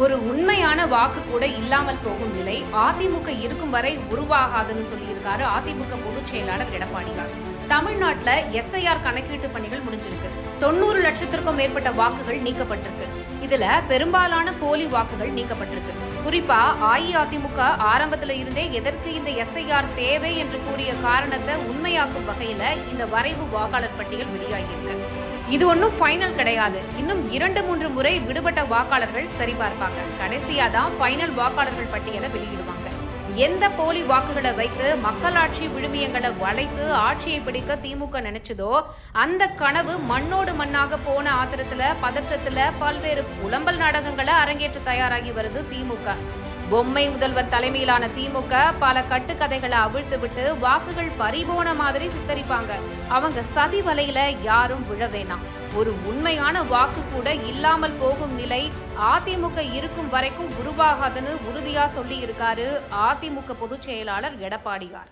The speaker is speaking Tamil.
ஒரு உண்மையான வாக்கு கூட இல்லாமல் போகும் நிலை அதிமுக இருக்கும் வரை உருவாகாதுன்னு சொல்லியிருக்காரு அதிமுக பொதுச் செயலாளர் எடப்பாடியார். தமிழ்நாட்டுல எஸ்ஐஆர் கணக்கீட்டு பணிகள் முடிஞ்சிருக்கு. 90 லட்சத்திற்கும் மேற்பட்ட வாக்குகள் நீக்கப்பட்டிருக்கு. இதுல பெரும்பாலான போலி வாக்குகள் நீக்கப்பட்டிருக்கு. குறிப்பா அஇஅதிமுக ஆரம்பத்துல இருந்தே எதற்கு இந்த எஸ்ஐஆர் தேவை என்று கூறிய காரணத்தை உண்மையாக்கும் வகையில இந்த வரைவு வாக்காளர் பட்டியல் வெளியாகியிருக்கு. இது ஒன்றும் ஃபைனல் கிடையாது. இன்னும் 2-3 முறை விடுபட்ட வாக்காளர்கள் சரிபார்ப்பாங்க. கடைசியா தான் ஃபைனல் வாக்காளர்கள் பட்டியலை வெளியிடுவாங்க. எந்த போலி வாக்குகளை வைத்து மக்களாட்சி விழுமியங்களை வளைத்து ஆட்சியை பிடிக்க திமுக நினைச்சதோ அந்த கனவு மண்ணோடு மண்ணாக போன ஆத்திரத்துல பதற்றத்துல பல்வேறு புலம்பல் நாடகங்களை அரங்கேற்ற தயாராகி வருது திமுக. பொம்மை முதல்வர் தலைமையிலான திமுக பல கட்டுக்கதைகளை அவிழ்த்து விட்டு வாக்குகள் பறிபோன மாதிரி சித்தரிப்பாங்க. அவங்க சதி வலையில யாரும் விழ வேணாம். ஒரு உண்மையான வாக்கு கூட இல்லாமல் போகும் நிலை அதிமுக இருக்கும் வரைக்கும் உருவாகாதுன்னு உறுதியா சொல்லி இருக்காரு அதிமுக பொதுச் செயலாளர் எடப்பாடியார்.